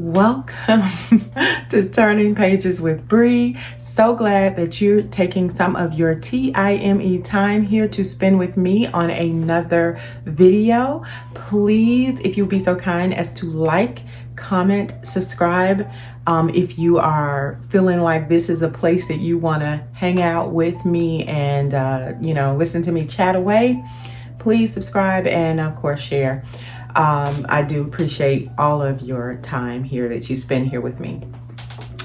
Welcome to Turning Pages with Bree. So glad that you're taking some of your time here to spend with me on another video. Please, if you'll be so kind as to like, comment, subscribe. If you are feeling like this is a place that you want to hang out with me and, listen to me chat away, please subscribe and of course share. I do appreciate all of your time here that you spend here with me.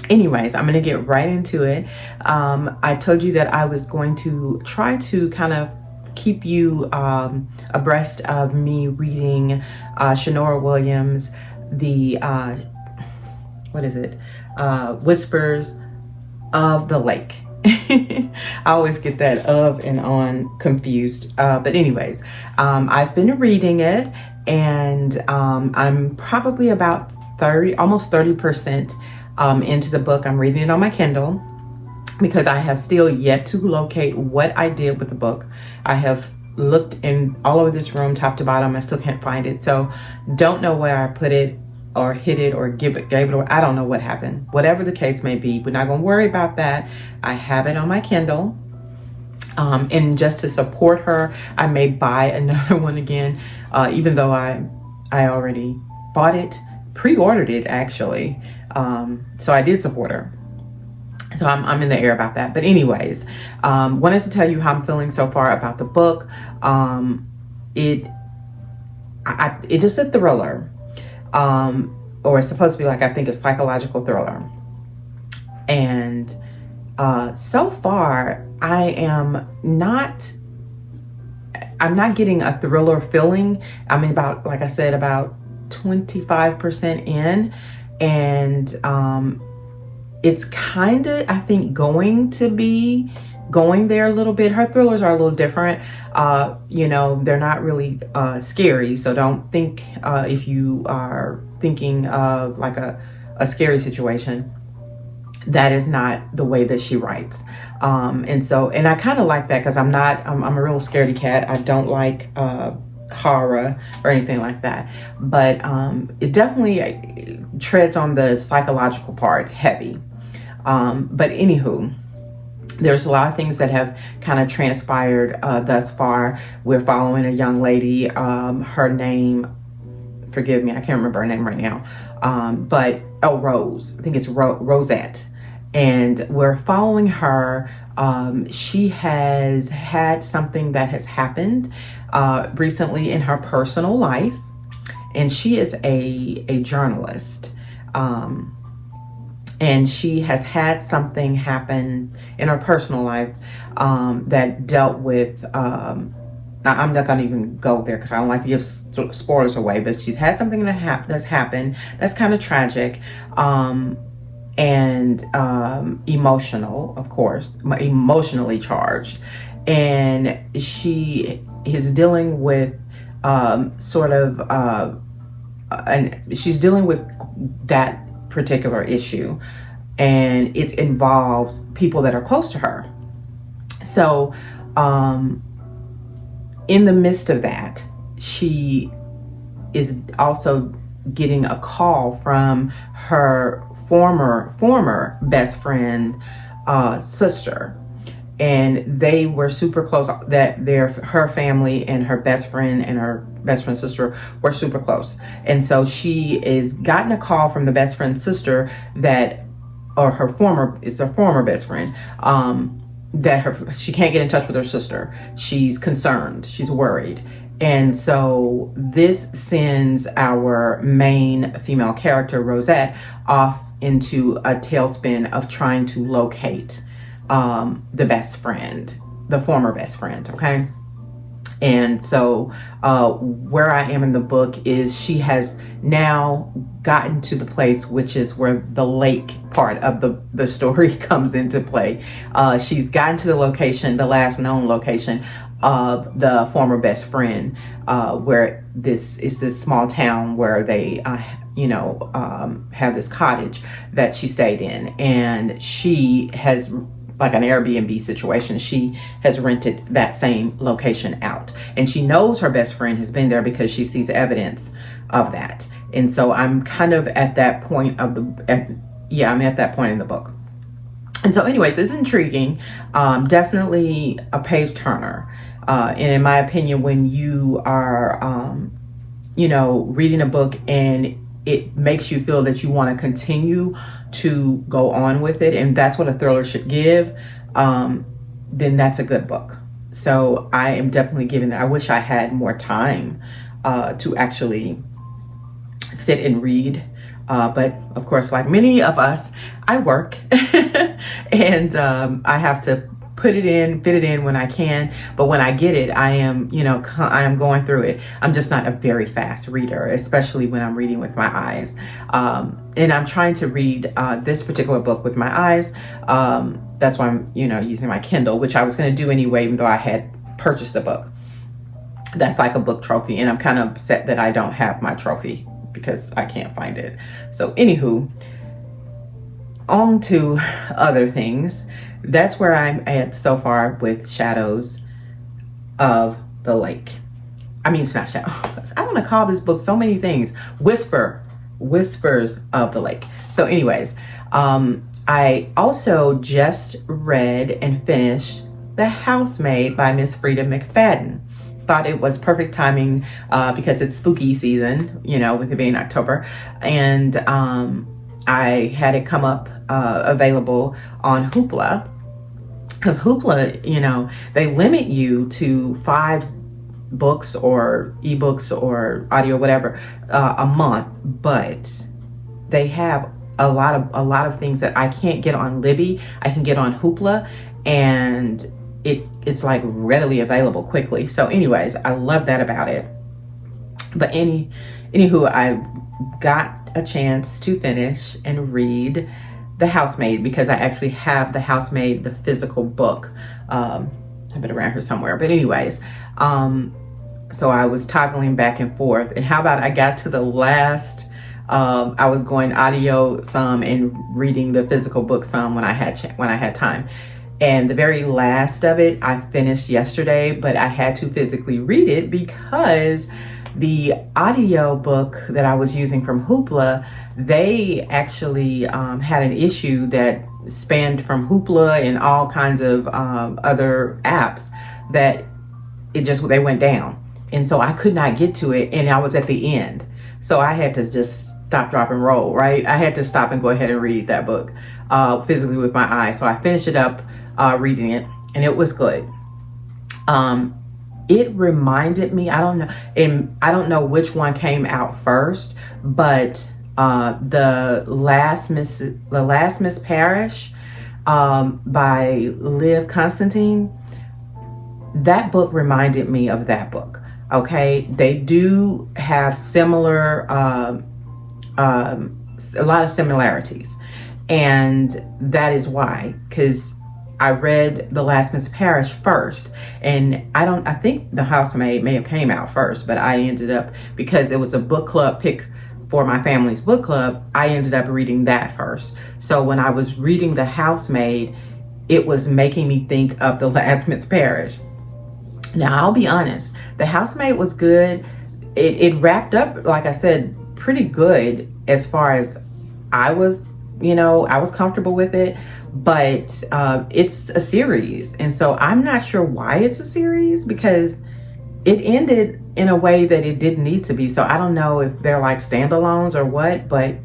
Anyways, I'm going to get right into it. I told you that I was going to try to kind of keep you abreast of me reading Shanora Williams, the, Whispers of the Lake. I always get that of and on confused. But anyways, I've been reading it. And I'm probably about almost 30% into the book. I'm reading it on my Kindle because I have still yet to locate what I did with the book. I have looked in all over this room, top to bottom. I still can't find it. So don't know where I put it or hid it or gave it, or I don't know what happened. Whatever the case may be, we're not going to worry about that. I have it on my Kindle. And just to support her, I may buy another one again, even though I already bought it, pre-ordered it actually. So I did support her. So I'm in the air about that. But anyways, wanted to tell you how I'm feeling so far about the book. It is a thriller, or it's supposed to be like, I think, a psychological thriller. And so far, I'm not getting a thriller feeling. I'm about, like I said, about 25% in, and it's kind of, I think, going to be going there a little bit. Her thrillers are a little different. They're not really scary, so don't think if you are thinking of like a scary situation, that is not the way that she writes. And I kind of like that because I'm a real scaredy cat. I don't like horror or anything like that. But it definitely treads on the psychological part heavy. But anywho, there's a lot of things that have kind of transpired thus far. We're following a young lady. Her name, forgive me, I can't remember her name right now. Rose. I think it's Rosette. And we're following her. She has had something that has happened recently in her personal life. And she is a journalist. And she has had something happen in her personal life that dealt with... I'm not going to even go there because I don't like to give spoilers away, but she's had something that's happened that's kind of tragic and emotional, of course, emotionally charged. And she is dealing with she's dealing with that particular issue, and it involves people that are close to her. So, in the midst of that, she is also getting a call from her former best friend, sister. And they were super close, that her family and her best friend and her best friend's sister were super close. And so she is gotten a call from the best friend's sister it's her former best friend, that she can't get in touch with her sister. She's concerned, she's worried. And so this sends our main female character, Rosette, off into a tailspin of trying to locate the best friend, the former best friend, okay? And so where I am in the book is she has now gotten to the place, which is where the lake part of the story comes into play. She's gotten to the location, the last known location of the former best friend, where this is this small town where they have this cottage that she stayed in, and she has, like an Airbnb situation, she has rented that same location out. And she knows her best friend has been there because she sees evidence of that. And so I'm kind of at that point of I'm at that point in the book. And so anyways, it's intriguing. Definitely a page turner. And in my opinion, when you are, reading a book and it makes you feel that you want to continue to go on with it, and that's what a thriller should give, then that's a good book. So I am definitely giving that. I wish I had more time to actually sit and read. But of course, like many of us, I work and I have to fit it in when I can. But when I get it, I am going through it. I'm just not a very fast reader, especially when I'm reading with my eyes. And I'm trying to read this particular book with my eyes. That's why I'm, using my Kindle, which I was going to do anyway, even though I had purchased the book. That's like a book trophy. And I'm kind of upset that I don't have my trophy because I can't find it. So anywho, on to other things. That's where I'm at so far with Shadows of the Lake. I mean, it's not Shadows. I want to call this book so many things. Whispers of the Lake. So anyways, I also just read and finished The Housemaid by Miss Freida McFadden. Thought it was perfect timing because it's spooky season, with it being October. And I had it come up available on Hoopla. Because Hoopla, they limit you to 5 books or ebooks or audio, whatever, a month. But they have a lot of things that I can't get on Libby. I can get on Hoopla, and it's like readily available quickly. So anyways, I love that about it. But anywho, I got a chance to finish and read The Housemaid because I actually have The Housemaid, the physical book. I have it around here somewhere. But anyways, so I was toggling back and forth. And how about I got to the last, I was going audio some and reading the physical book some when I had time. And the very last of it, I finished yesterday, but I had to physically read it because the audio book that I was using from Hoopla, they actually had an issue that spanned from Hoopla and all kinds of other apps that they went down. And so I could not get to it, and I was at the end. So I had to just stop, drop, and roll, right? I had to stop and go ahead and read that book physically with my eyes. So I finished it up reading it, and it was good. It reminded me, I don't know, and I don't know which one came out first, but the last Miss Parrish by Liv Constantine, that book reminded me of that book. Okay, they do have similar, a lot of similarities, and that is why, because I read The Last Miss Parrish first, and I think The Housemaid may have came out first, but I ended up, because it was a book club pick for my family's book club, I ended up reading that first. So when I was reading The Housemaid, it was making me think of The Last Miss Parrish. Now, I'll be honest, The Housemaid was good. It wrapped up, like I said, pretty good as far as I was, I was comfortable with it. But it's a series, and so I'm not sure why it's a series, because it ended in a way that it didn't need to be. So I don't know if they're like standalones or what, but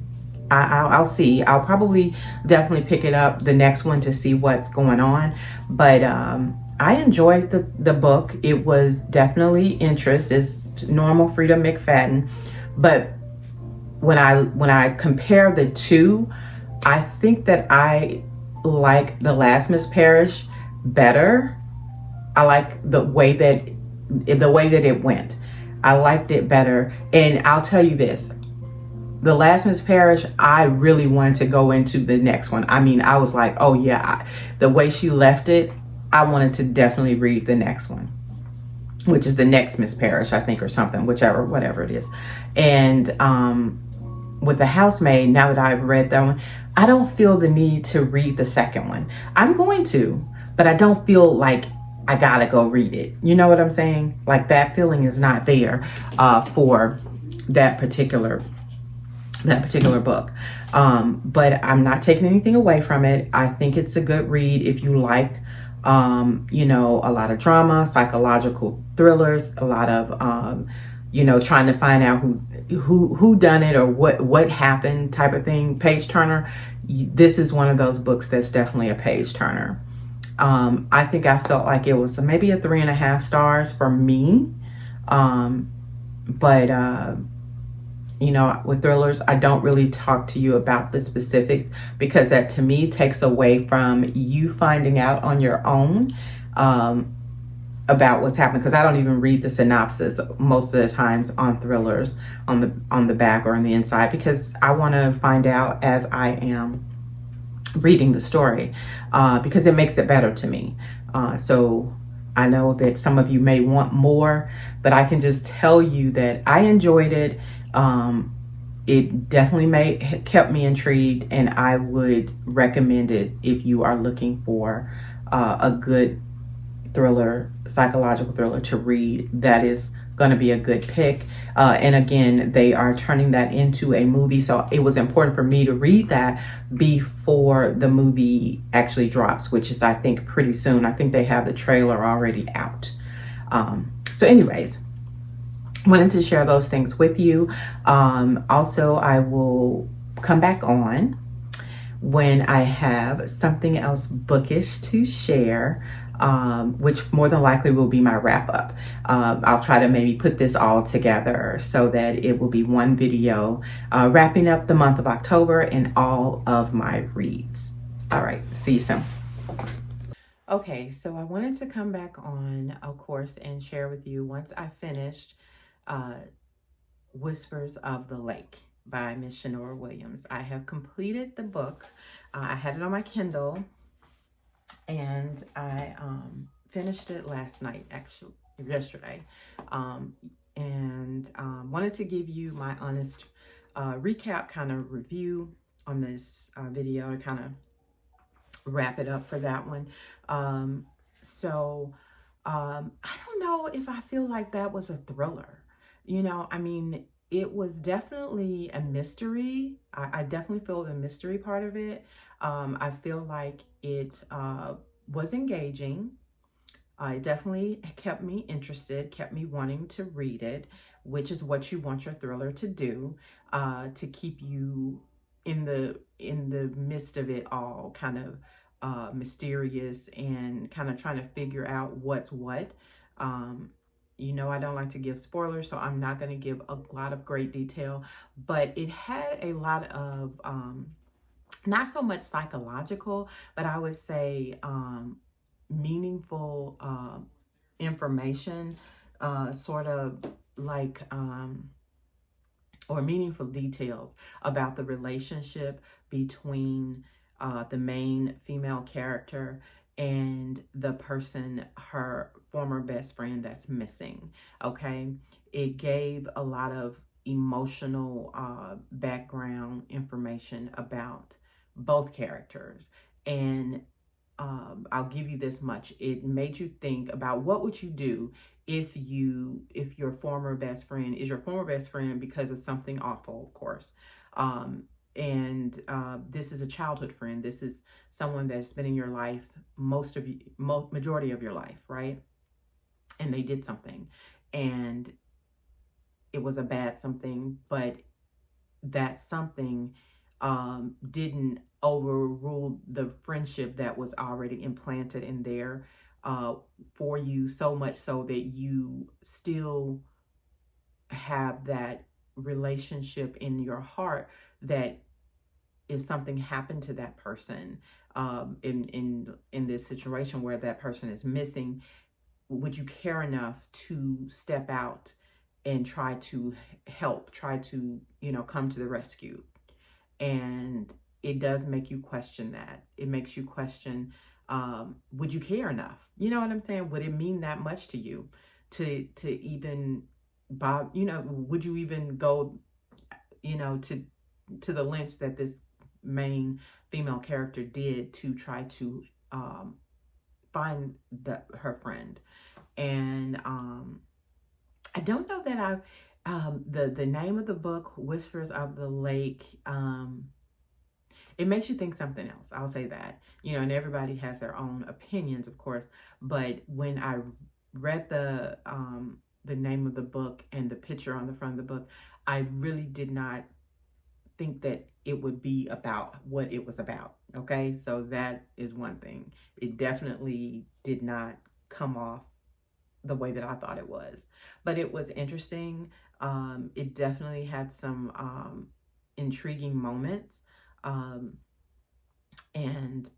I'll see. I'll probably definitely pick it up the next one to see what's going on. But I enjoyed the book. It was definitely interest. It's normal Freida McFadden, but when I compare the two, I think that I like The Last Miss Parrish better. I like the way that it went. I liked it better. And I'll tell you this, The Last Miss Parrish, I really wanted to go into the next one. I mean, I was like, oh yeah, the way she left it, I wanted to definitely read the next one, which is The Next Miss Parrish, I think, or something, whatever it is. And with The Housemaid, now that I've read that one, I don't feel the need to read the second one. I'm going to, but I don't feel like I gotta go read it. You know what I'm saying? Like, that feeling is not there for that particular that particular book. But I'm not taking anything away from it. I think it's a good read if you like, you know, a lot of drama, psychological thrillers, a lot of, you know, trying to find out who done it or what happened type of thing. Page turner. This is one of those books that's definitely a page turner. I think I felt like it was maybe a 3.5 stars for me. But you know, with thrillers, I don't really talk to you about the specifics because that to me takes away from you finding out on your own about what's happening. Because I don't even read the synopsis most of the times on thrillers on the back or on the inside, because I want to find out as I am reading the story, because it makes it better to me. So I know that some of you may want more, but I can just tell you that I enjoyed it. It definitely kept me intrigued, and I would recommend it if you are looking for a good thriller, psychological thriller to read. That is going to be a good pick. And again, they are turning that into a movie, so it was important for me to read that before the movie actually drops, which is, I think, pretty soon. I think they have the trailer already out. So anyways, wanted to share those things with you. Also, I will come back on when I have something else bookish to share, which more than likely will be my wrap up. I'll try to maybe put this all together so that it will be one video wrapping up the month of October and all of my reads. All right, see you soon. Okay, so I wanted to come back on, of course, and share with you once I finished Whispers of the Lake by Miss Shanora Williams. I have completed the book. I had it on my Kindle, and I finished it last night, actually, yesterday. And wanted to give you my honest recap kind of review on this video to kind of wrap it up for that one. I don't know if I feel like that was a thriller. You know, I mean, it was definitely a mystery. I definitely feel the mystery part of it. I feel like it was engaging. It definitely kept me interested, kept me wanting to read it, which is what you want your thriller to do, to keep you in the midst of it all, kind of mysterious and kind of trying to figure out what's what. You know, I don't like to give spoilers, so I'm not going to give a lot of great detail, but it had a lot of not so much psychological, but I would say meaningful information, sort of like or meaningful details about the relationship between the main female character and the person, her former best friend, that's missing. Okay, it gave a lot of emotional background information about both characters, and I'll give you this much: it made you think about what would you do if your former best friend is your former best friend because of something awful, of course. And this is a childhood friend. This is someone that's been in your life majority of your life, right? And they did something, and it was a bad something, but that something didn't overrule the friendship that was already implanted in there for you, so much so that you still have that relationship in your heart, that if something happened to that person in this situation where that person is missing, would you care enough to step out and try to help, try to, you know, come to the rescue? And it does make you question that. It makes you question, would you care enough? You know what I'm saying? Would it mean that much to you to even, you know, would you even go, you know, to the lengths that this main female character did to try to find her friend? And I don't know that The name of the book, Whispers of the Lake, it makes you think something else. I'll say that. And everybody has their own opinions, of course. But when I read the name of the book and the picture on the front of the book, I really did not think that it would be about what it was about. Okay, so that is one thing. It definitely did not come off the way that I thought it was, but it was interesting. It definitely had some intriguing moments. Um, and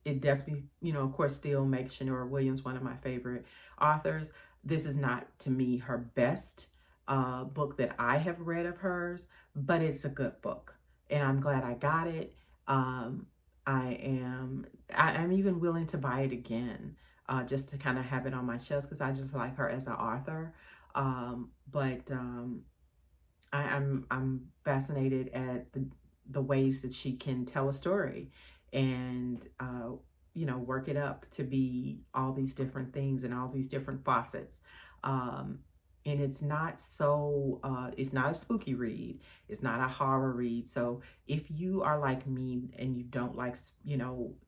it definitely, of course, still makes Shanora Williams one of my favorite authors. This is not, to me, her best book that I have read of hers, but it's a good book, and I'm glad I got it. I'm even willing to buy it again, just to kind of have it on my shelves, because I just like her as an author. But I'm fascinated at the ways that she can tell a story and work it up to be all these different things and all these different facets. And it's not it's not a spooky read. It's not a horror read. So if you are like me and you don't like,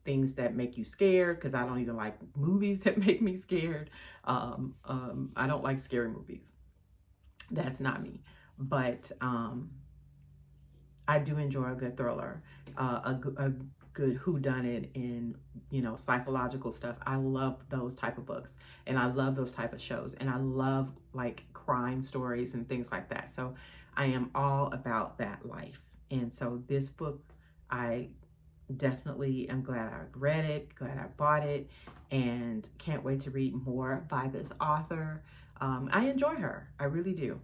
things that make you scared, because I don't even like movies that make me scared. I don't like scary movies. That's not me. But I do enjoy a good thriller, a good whodunit, and psychological stuff. I love those type of books, and I love those type of shows, and I love like crime stories and things like that. So I am all about that life. And so this book, I definitely am glad I read it, glad I bought it, and can't wait to read more by this author. I enjoy her, I really do.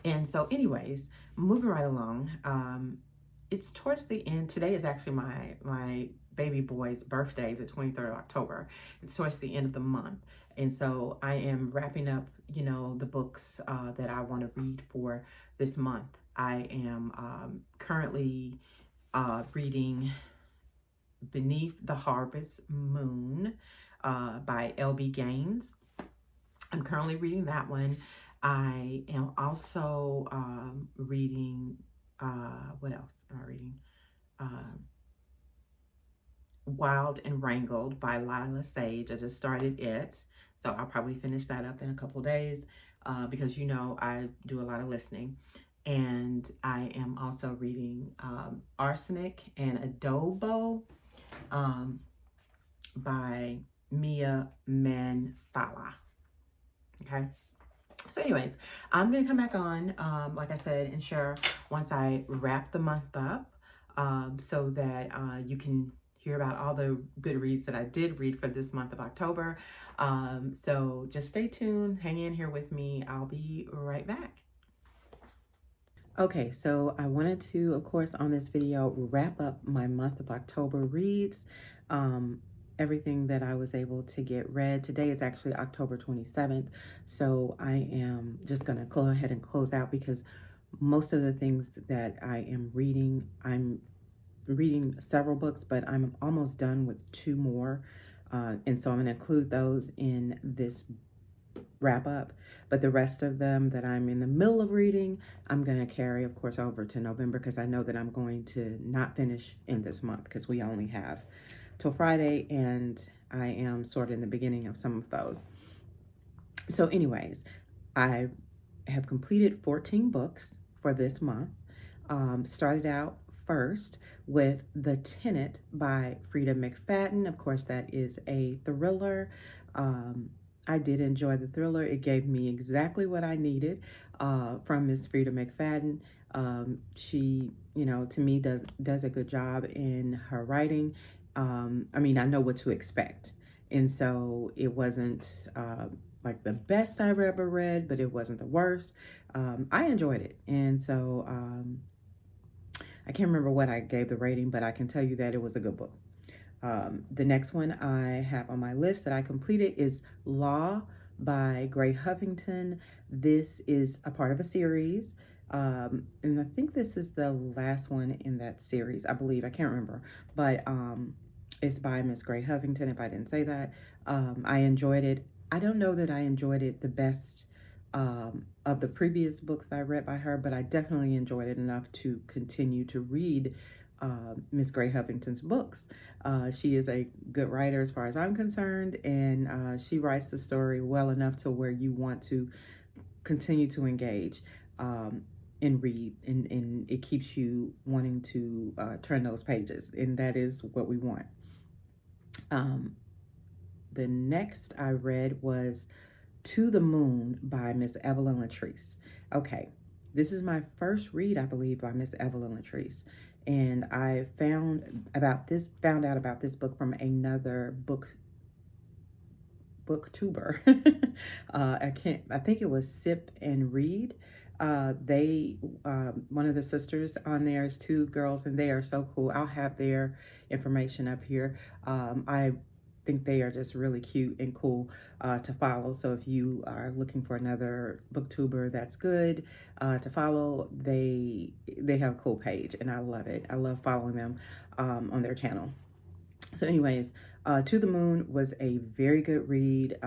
And so anyways, moving right along, it's towards the end. Today is actually my baby boy's birthday, the 23rd of October. It's towards the end of the month. And so I am wrapping up, the books that I want to read for this month. I am currently reading Beneath the Harvest Moon by L.B. Gaines. I'm currently reading that one. I am also reading, what else am I reading? Wild and Wrangled by Lyla Sage. I just started it, so I'll probably finish that up in a couple days because I do a lot of listening. And I am also reading Arsenic and Adobo by Mia Mansala. Okay. So anyways, I'm going to come back on, like I said, and share once I wrap the month up, so that you can hear about all the good reads that I did read for this month of October. So just stay tuned, hang in here with me. I'll be right back. Okay, so I wanted to, of course, on this video, wrap up my month of October reads. Everything that I was able to get read. Today is actually October 27th, so I am just gonna go ahead and close out, because most of the things that I am reading, I'm reading several books, but I'm almost done with 2 more, and so I'm gonna include those in this wrap up. But the rest of them that I'm in the middle of reading, I'm gonna carry, of course, over to November, because I know that I'm going to not finish in this month, because we only have till Friday, and I am sort of in the beginning of some of those. So anyways, I have completed 14 books for this month. Started out first with The Tenant by Freida McFadden. Of course, that is a thriller. I did enjoy the thriller. It gave me exactly what I needed from Miss Freida McFadden. She, to me, does a good job in her writing. I mean, I know what to expect. And so it wasn't like the best I've ever read, but it wasn't the worst. I enjoyed it. And so I can't remember what I gave the rating, but I can tell you that it was a good book. The next one I have on my list that I completed is Lawe by Gray Huffington. This is a part of a series. And I think this is the last one in that series, I believe. I can't remember. But it's by Miss Gray Huffington, if I didn't say that. I enjoyed it. I don't know that I enjoyed it the best of the previous books I read by her, but I definitely enjoyed it enough to continue to read Miss Gray Huffington's books. She is a good writer as far as I'm concerned, and she writes the story well enough to where you want to continue to engage and read, and it keeps you wanting to turn those pages, and that is what we want. The next I read was To the Moon by Miss Evelyn Latrice. Okay, this is my first read, I believe, by Miss Evelyn Latrice. And I found out about this book from another booktuber. I think it was Sip and Read. One of the sisters on there is two girls, and they are so cool. I'll have their information up here. I think they are just really cute and cool to follow. So if you are looking for another booktuber that's good to follow, they have a cool page, and I love it. I love following them on their channel. So anyways, To the Moon was a very good read.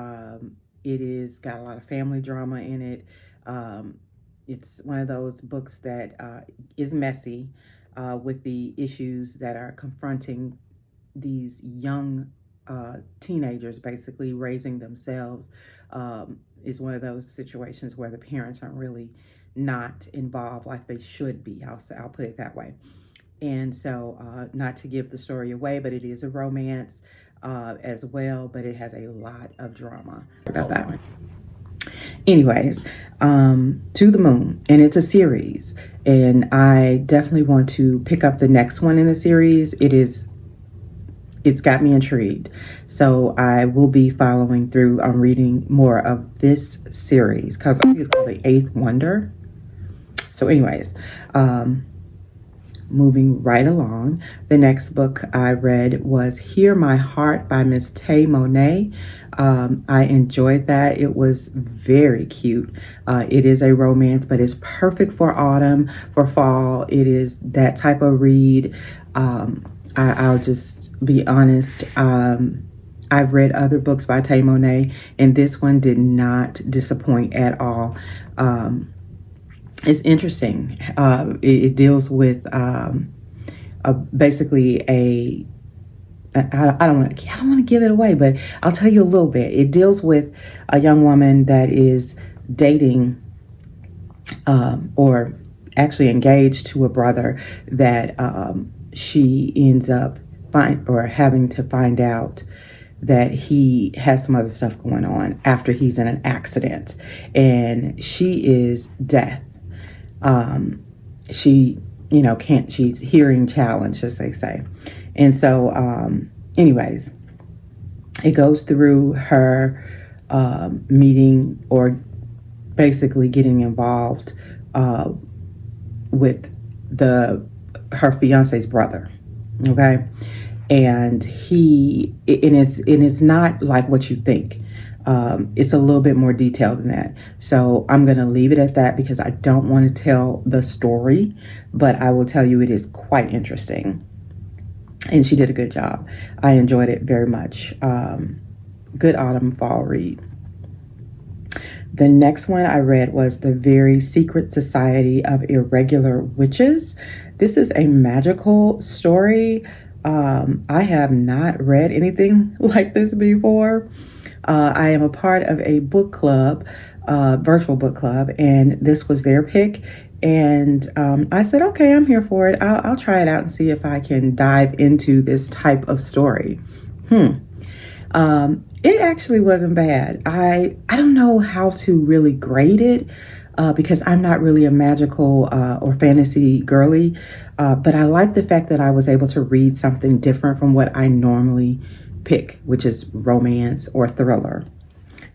It is got a lot of family drama in it. It's one of those books that is messy with the issues that are confronting these young teenagers, basically raising themselves. Is one of those situations where the parents aren't really not involved like they should be. I'll put it that way. And so not to give the story away, but it is a romance as well, but it has a lot of drama about that one. Anyways, To the Moon, and it's a series, and I definitely want to pick up the next one in the series. It's got me intrigued, so I will be following through on reading more of this series, because I think it's called The Eighth Wonder. So anyways, moving right along, the next book I read was Hear My Heart by Miss Tay Monae. I enjoyed that. It was very cute. It is a romance, but it's perfect for autumn, for fall. It is that type of read. I'll just be honest. I've read other books by Tay Monae, and this one did not disappoint at all. It's interesting. It deals with basically I don't want to give it away, but I'll tell you a little bit. It deals with a young woman that is dating or actually engaged to a brother that she ends up having to find out that he has some other stuff going on after he's in an accident, and she is deaf. She, she's hearing challenged, as they say. And so, anyways, it goes through her meeting, or basically getting involved with her fiance's brother. Okay. And it's not like what you think. It's a little bit more detailed than that. So I'm going to leave it at that because I don't want to tell the story, but I will tell you it is quite interesting. And she did a good job. I enjoyed it very much. Good autumn fall read. The next one I read was The Very Secret Society of Irregular Witches. This is a magical story. I have not read anything like this before. I am a part of a book club, virtual book club, and this was their pick. And I said, okay, I'm here for it. I'll try it out and see if I can dive into this type of story. It actually wasn't bad. I don't know how to really grade it because I'm not really a magical or fantasy girly. But I like the fact that I was able to read something different from what I normally pick, which is romance or thriller.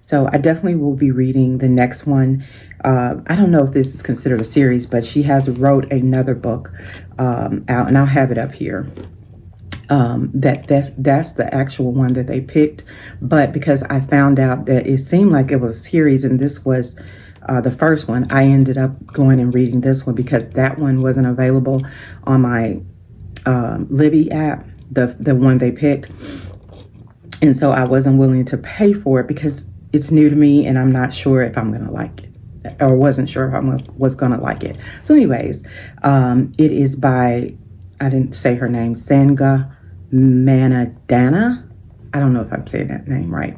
So I definitely will be reading the next one. I don't know if this is considered a series, but she has wrote another book out, and I'll have it up here. That's the actual one that they picked. But because I found out that it seemed like it was a series and this was the first one, I ended up going and reading this one because that one wasn't available on my Libby app, the one they picked. And so I wasn't willing to pay for it because it's new to me and I'm not sure if I'm going to like it. or wasn't sure if I was gonna like it. So anyways, it is by, I didn't say her name, Sangu Mandanna. I don't know if I'm saying that name right.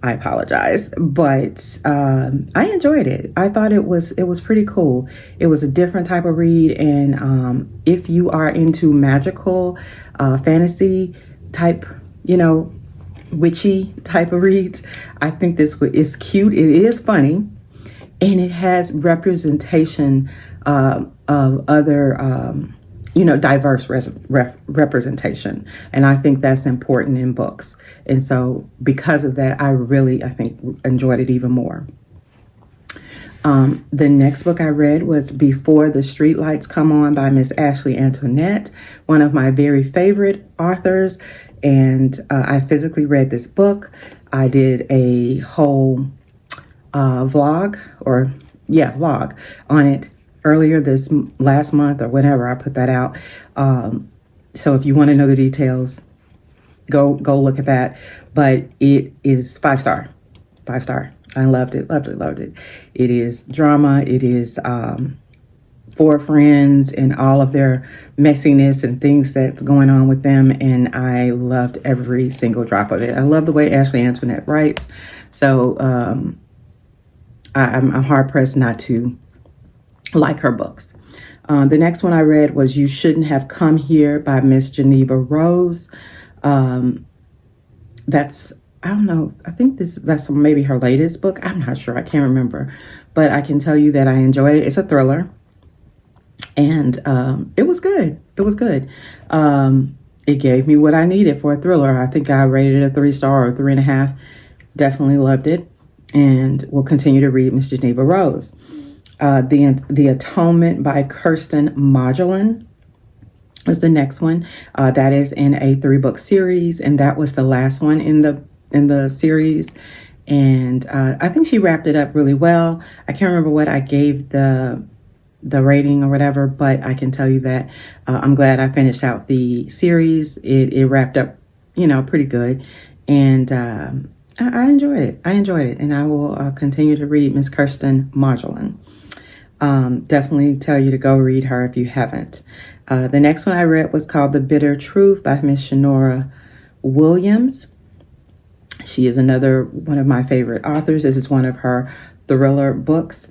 I apologize, but I enjoyed it. I thought it was pretty cool. It was a different type of read, and if you are into magical fantasy type, witchy type of reads, I think this is cute. It is funny, and it has representation of other diverse representation, and I think that's important in books. And so because of that, I think enjoyed it even more. The next book I read was Before the Streetlights Come On by Miss Ashley Antionette, one of my very favorite authors. And I physically read this book. I did a whole vlog on it earlier this last month or whenever I put that out. So if you want to know the details, go look at that. But it is 5-star. I loved it. It is drama. It is four friends and all of their messiness and things that's going on with them, and I loved every single drop of it. I love the way Ashley Antionette writes. So I'm hard pressed not to like her books. The next one I read was You Shouldn't Have Come Here by Miss Janeva Rose. I don't know, I think that's maybe her latest book. I'm not sure, I can't remember, but I can tell you that I enjoyed it. It's a thriller, and it was good. It gave me what I needed for a thriller. I think I rated it a 3-star or 3.5. Definitely loved it, and will continue to read Miss Janeva Rose. The Atonement by Keirsten Modglin was the next one. That is in a 3-book series, and that was the last one in the series. And I think she wrapped it up really well. I can't remember what I gave the rating or whatever, but I can tell you that I'm glad I finished out the series. It wrapped up, pretty good, and I enjoyed it, and I will continue to read Miss Keirsten Modglin. Definitely tell you to go read her if you haven't. The next one I read was called The Bitter Truth by Miss Shanora Williams. She is another one of my favorite authors. This is one of her thriller books.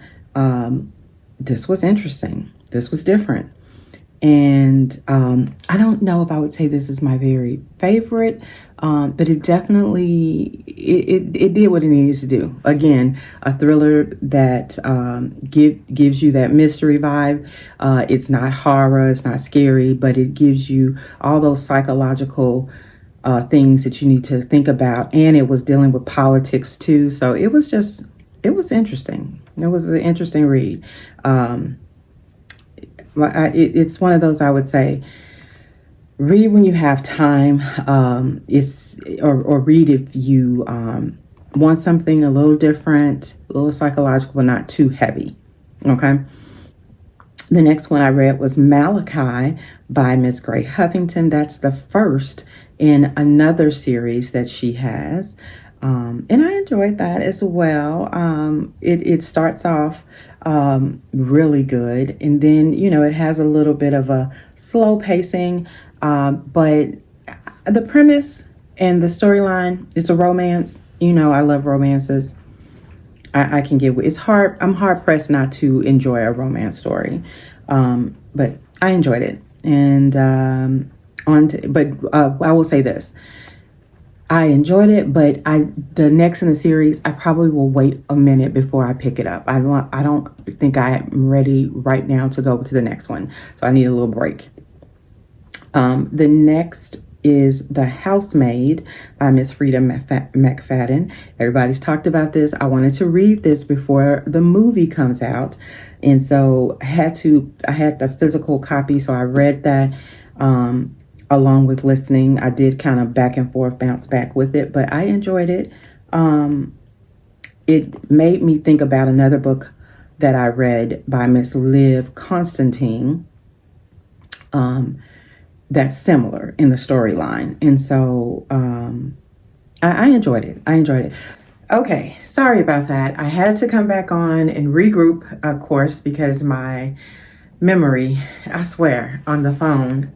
This was interesting. This was different. And I don't know if I would say this is my very favorite, but it definitely, it did what it needed to do. Again, a thriller that gives you that mystery vibe. It's not horror, it's not scary, but it gives you all those psychological things that you need to think about. And it was dealing with politics too. So it was interesting. It was an interesting read. It's one of those, I would say, read when you have time. Or read if you want something a little different, a little psychological, but not too heavy. Okay. The next one I read was Malachi by Miss Gray Huffington. That's the first in another series that she has. And I enjoyed that as well. It starts off really good, and then it has a little bit of a slow pacing, but the premise and the storyline, it's a romance. I love romances. I can get it's hard. I'm hard pressed not to enjoy a romance story, but I enjoyed it. And I will say this. I enjoyed it, but the next in the series, I probably will wait a minute before I pick it up. I don't think I'm ready right now to go to the next one, so I need a little break. The next is The Housemaid by Miss Freida McFadden. Everybody's talked about this. I wanted to read this before the movie comes out, and so I had the physical copy, so I read that. Along with listening, I did kind of back and forth, bounce back with it, but I enjoyed it. It made me think about another book that I read by Miss Liv Constantine, that's similar in the storyline. And so I enjoyed it. Okay, sorry about that. I had to come back on and regroup, of course, because my memory, I swear, on the phone,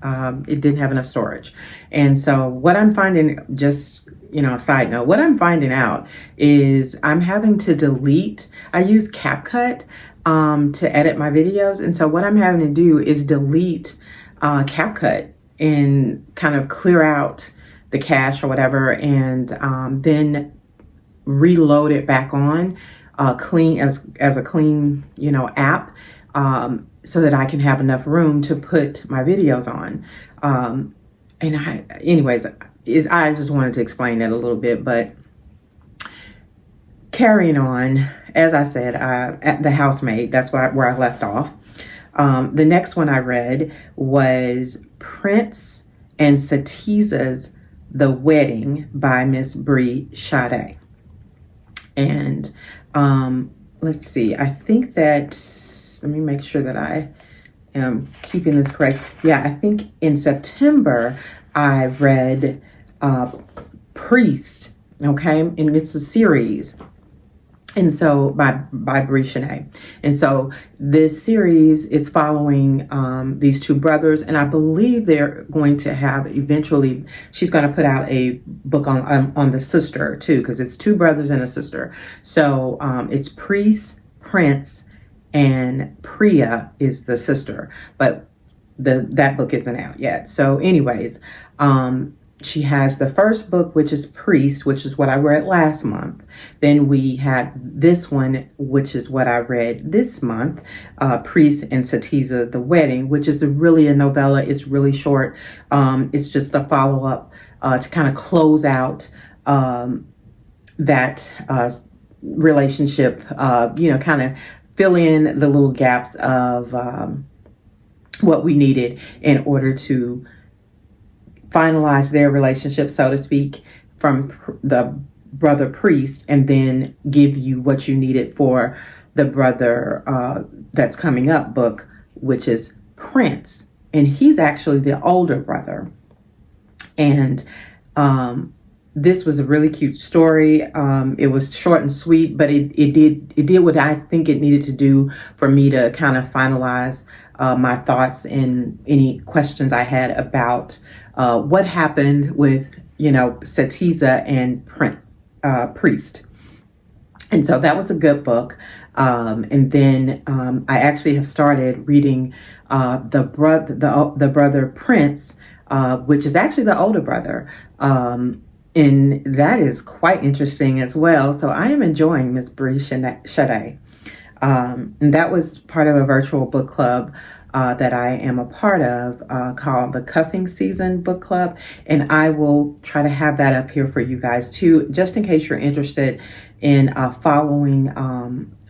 it didn't have enough storage. And so what I'm finding, just, a side note, what I'm finding out is I'm having to delete. I use CapCut to edit my videos. And so what I'm having to do is delete CapCut and kind of clear out the cache or whatever, and then reload it back on clean as a clean, app, so that I can have enough room to put my videos on. I just wanted to explain that a little bit, but carrying on, as I said, at the Housemaid, that's where I left off. The next one I read was Prince and Satisa's The Wedding by Miss Bree Shadae. And let's see, I think that, let me make sure that I am keeping this correct. Yeah, I think in September I read Priest, okay? And it's a series. And so by Bree Shadae. And so this series is following these two brothers, and I believe they're going to have eventually, she's going to put out a book on the sister too, because it's two brothers and a sister. So it's Priest, Prince, and Priya is the sister, but that book isn't out yet. So anyways, she has the first book, which is Priest, which is what I read last month. Then we had this one, which is what I read this month, Priest and Satisa, The Wedding, which is really a novella. It's really short. It's just a follow-up to kind of close out that relationship, kind of fill in the little gaps of what we needed in order to finalize their relationship, so to speak, from the brother Priest, and then give you what you needed for the brother that's coming up book, which is Prince. And he's actually the older brother. And this was a really cute story. It was short and sweet, but it did what I think it needed to do for me to kind of finalize my thoughts and any questions I had about what happened with, Satisa and Priest. And so that was a good book. And then I actually have started reading the brother Prince, which is actually the older brother. And that is quite interesting as well. So I am enjoying Miss Bree Shadae. And that was part of a virtual book club that I am a part of called the Cuffing Season Book Club. And I will try to have that up here for you guys too, just in case you're interested in following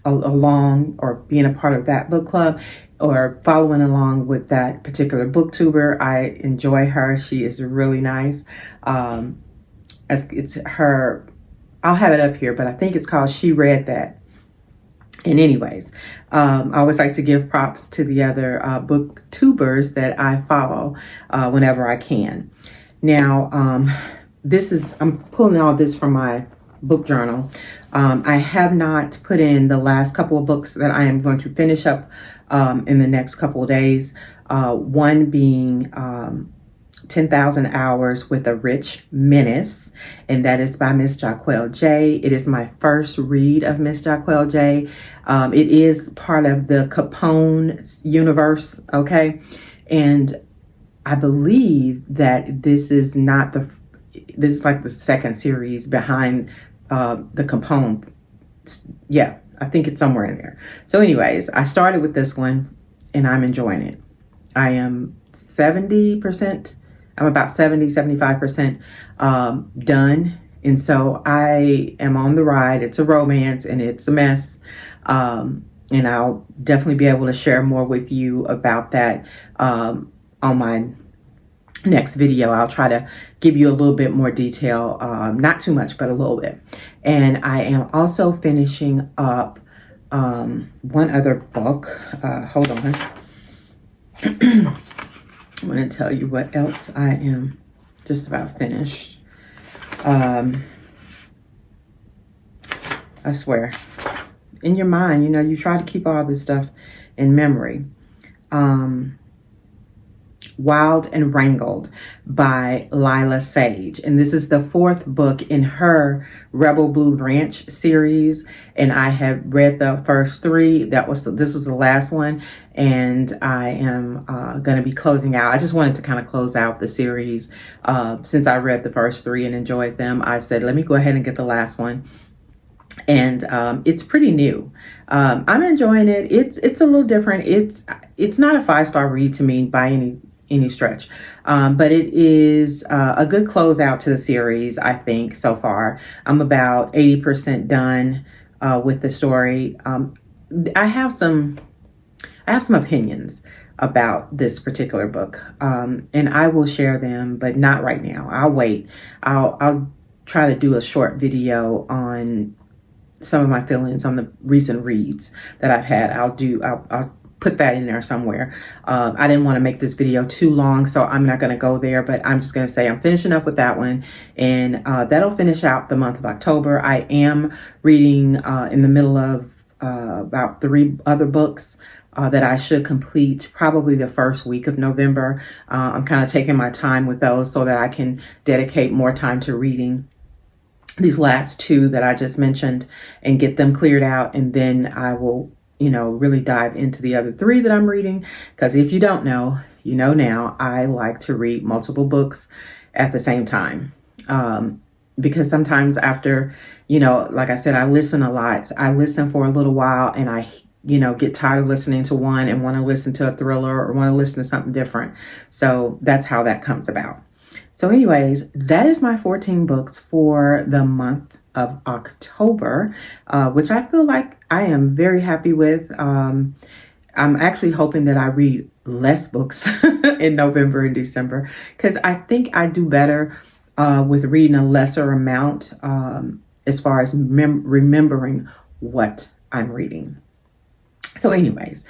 along or being a part of that book club or following along with that particular booktuber. I enjoy her. She is really nice. It's her, I'll have it up here, but I think it's called She Read That. And anyways, I always like to give props to the other booktubers that I follow whenever I can. Now, I'm pulling all this from my book journal. I have not put in the last couple of books that I am going to finish up in the next couple of days. One being 10,000 Hours with a Rich Menace, and that is by Miss Jaquel J. It is my first read of Miss Jaquel J. It is part of the Capone universe, okay? And I believe that this is like the second series behind the Capone. Yeah, I think it's somewhere in there. So anyways, I started with this one and I'm enjoying it. I am 70%. I'm about 75% done. And so I am on the ride. It's a romance and it's a mess. And I'll definitely be able to share more with you about that on my next video. I'll try to give you a little bit more detail, not too much, but a little bit. And I am also finishing up one other book. Hold on. I'm going to tell you what else I am just about finished. I swear. In your mind, you know, you try to keep all this stuff in memory. Wild and Wrangled by Lyla Sage. And this is the 4th book in her Rebel Blue Branch series. And I have read the first 3. This was the last one. And I am going to be closing out. I just wanted to kind of close out the series. Since I read the first 3 and enjoyed them, I said, let me go ahead and get the last one. And it's pretty new. I'm enjoying it. It's a little different. It's not a 5-star read to me by any stretch, but it is a good closeout to the series. I think so far I'm about 80% done with the story. I have some opinions about this particular book, and I will share them, but not right now. I'll wait. I'll try to do a short video on some of my feelings on the recent reads that I've had. I'll put that in there somewhere. I didn't want to make this video too long, so I'm not going to go there, but I'm just going to say I'm finishing up with that one, and that'll finish out the month of October. I am reading in the middle of about 3 other books that I should complete probably the first week of November. I'm kind of taking my time with those so that I can dedicate more time to reading these last 2 that I just mentioned and get them cleared out. And then I will, you know, really dive into the other 3 that I'm reading. Because if you don't know, you know now, I like to read multiple books at the same time. Because sometimes after, you know, like I said, I listen a lot. I listen for a little while and I, you know, get tired of listening to one and want to listen to a thriller or want to listen to something different. So that's how that comes about. So anyways, that is my 14 books for the month of October, which I feel like I am very happy with. I'm actually hoping that I read less books in November and December, because I think I do better with reading a lesser amount as far as remembering what I'm reading. So anyways,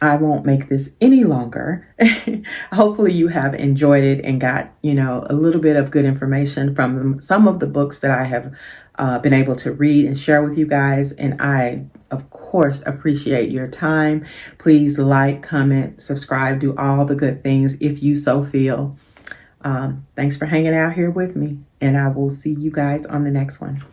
I won't make this any longer. Hopefully you have enjoyed it and got, you know, a little bit of good information from some of the books that I have been able to read and share with you guys. And I, of course, appreciate your time. Please like, comment, subscribe, do all the good things if you so feel. Thanks for hanging out here with me, and I will see you guys on the next one.